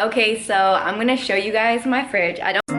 Okay, so I'm gonna show you guys my fridge. I don't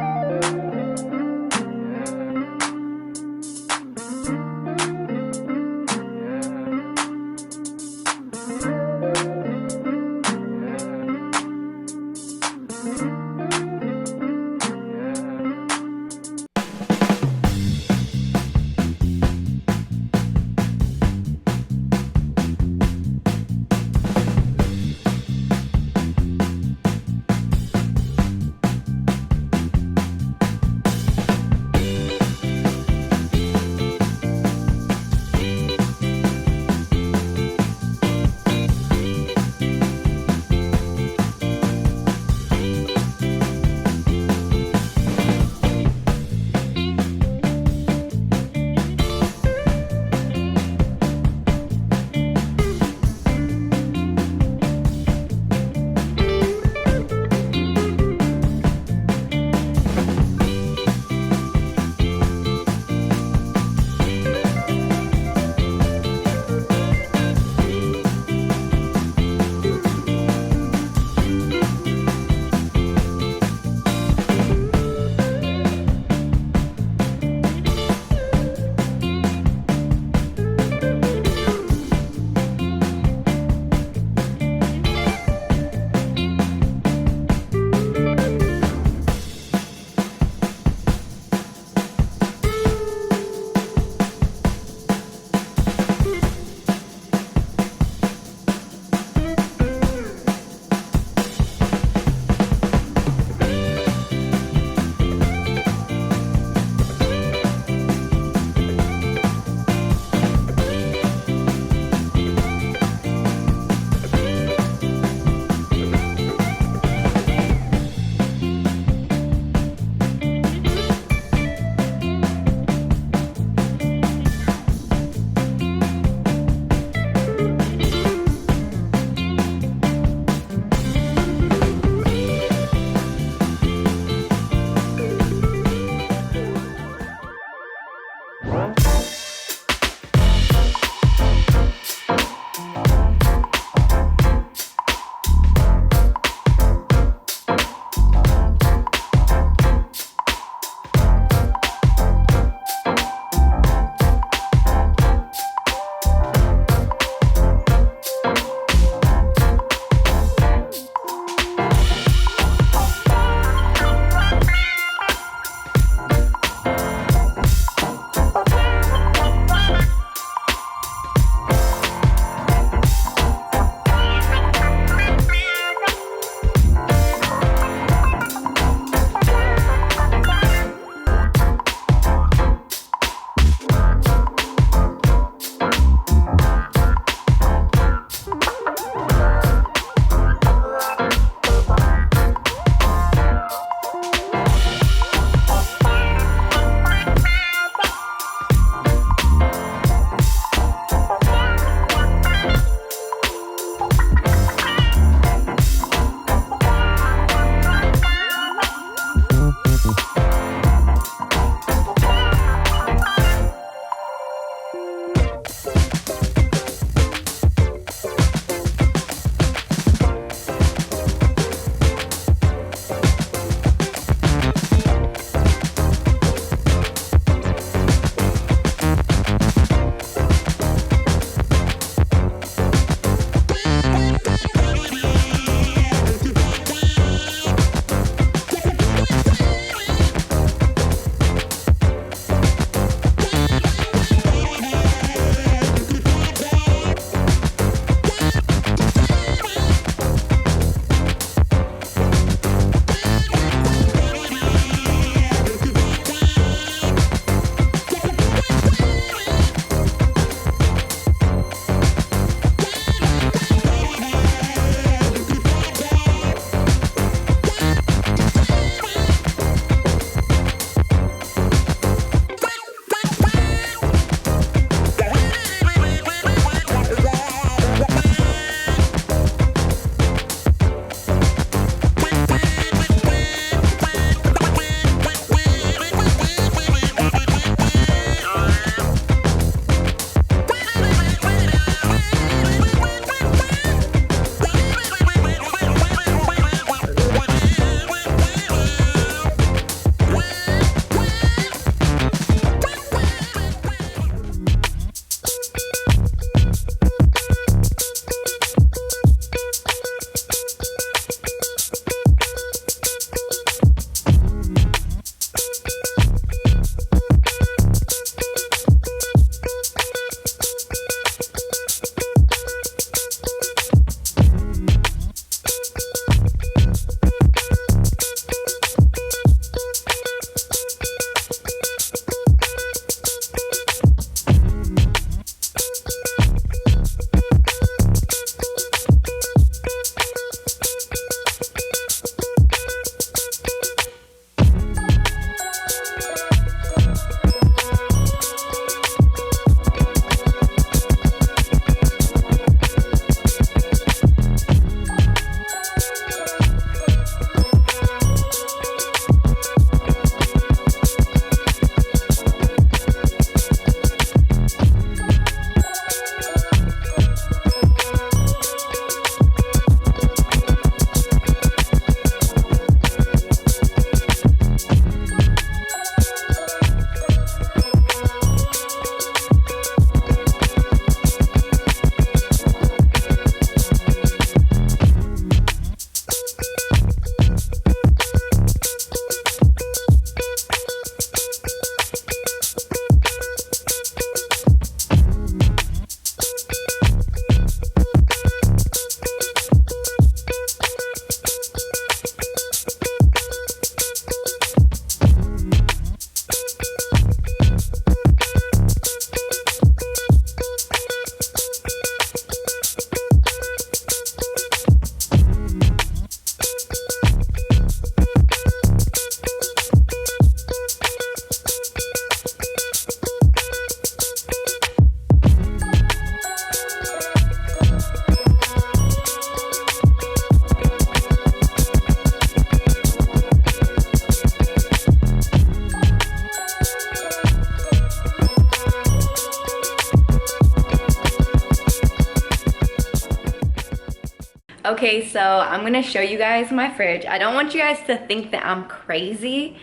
Okay, so I'm gonna show you guys my fridge. I don't want you guys to think that I'm crazy,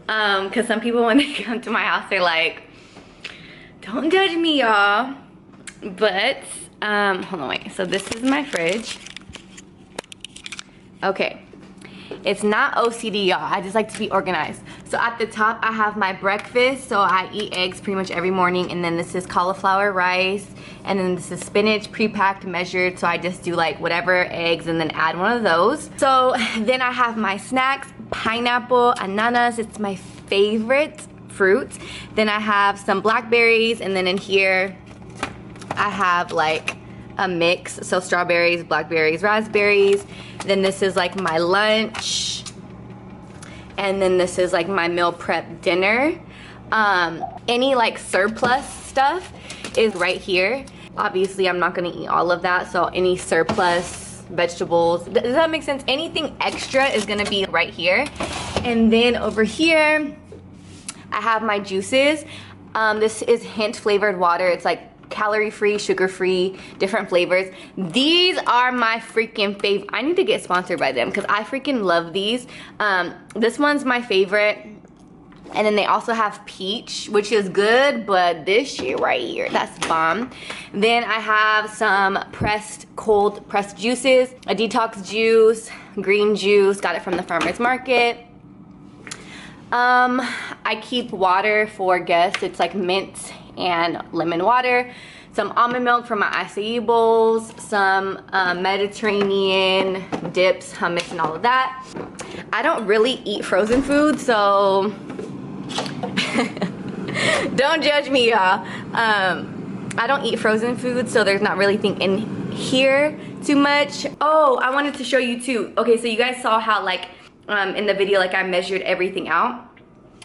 because some people when they come to my house, they're like, don't judge me, y'all. But, hold on, wait. So this is my fridge. Okay. It's not OCD, y'all. I just like to be organized. So at the top, I have my breakfast. So I eat eggs pretty much every morning. And then this is cauliflower rice. And then this is spinach, pre-packed, measured. So I just do like whatever eggs and then add one of those. So then I have my snacks, pineapple, ananas. It's my favorite fruit. Then I have some blackberries. And then in here, I have like a mix. So strawberries, blackberries, raspberries. Then this is like my lunch. And then this is like my meal prep dinner. Any like surplus stuff is right here. Obviously, I'm not gonna eat all of that. So any surplus vegetables, does that make sense? Anything extra is gonna be right here. And then over here, I have my juices. This is hint flavored water. It's like calorie-free, sugar-free, different flavors. These are my freaking favorite. I need to get sponsored by them because I freaking love these. This one's my favorite. And then they also have peach, which is good, but this shit right here, that's bomb. Then I have some cold pressed juices, a detox juice, green juice, got it from the farmer's market. I keep water for guests. It's like mint and lemon water, some almond milk for my acai bowls, some Mediterranean dips, hummus, and all of that. I don't really eat frozen food, so don't judge me, y'all. I don't eat frozen food, so there's not really anything in here too much. Oh, I wanted to show you too. Okay, so you guys saw how like in the video, like I measured everything out.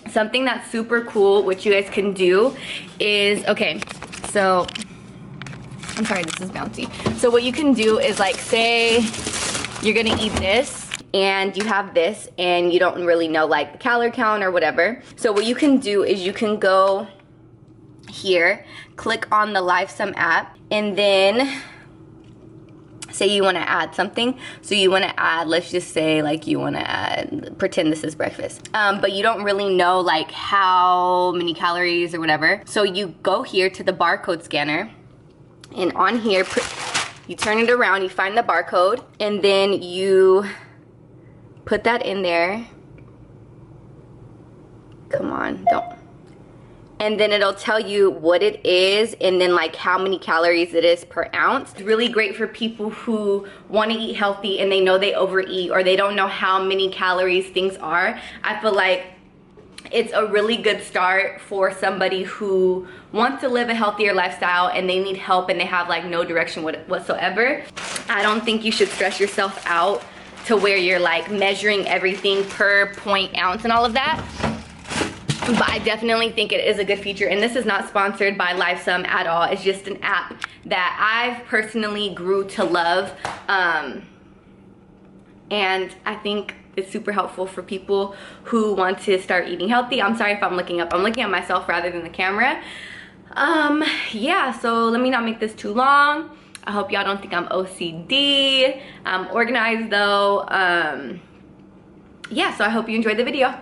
Something that's super cool, which you guys can do is, okay, so, I'm sorry, this is bouncy. So what you can do is like, say you're gonna eat this and you have this and you don't really know like the calorie count or whatever. So what you can do is you can go here, click on the LiveSum app, and then say you want to add something. So you want to add, let's just say like you want to add, pretend this is breakfast, but you don't really know like how many calories or whatever. So you go here to the barcode scanner, and on here you turn it around, you find the barcode, and then you put that in there. Come on, don't. And then it'll tell you what it is and then like how many calories it is per ounce. It's really great for people who want to eat healthy and they know they overeat or they don't know how many calories things are. I feel like it's a really good start for somebody who wants to live a healthier lifestyle and they need help and they have like no direction whatsoever. I don't think you should stress yourself out to where you're like measuring everything per point ounce and all of that. But I definitely think it is a good feature, and this is not sponsored by LiveSum at all. It's just an app that I've personally grew to love, and I think it's super helpful for people who want to start eating healthy. I'm sorry if I'm looking up. I'm looking at myself rather than the camera. Yeah, so let me not make this too long. I hope y'all don't think I'm OCD. I'm organized though. Yeah, so I hope you enjoyed the video.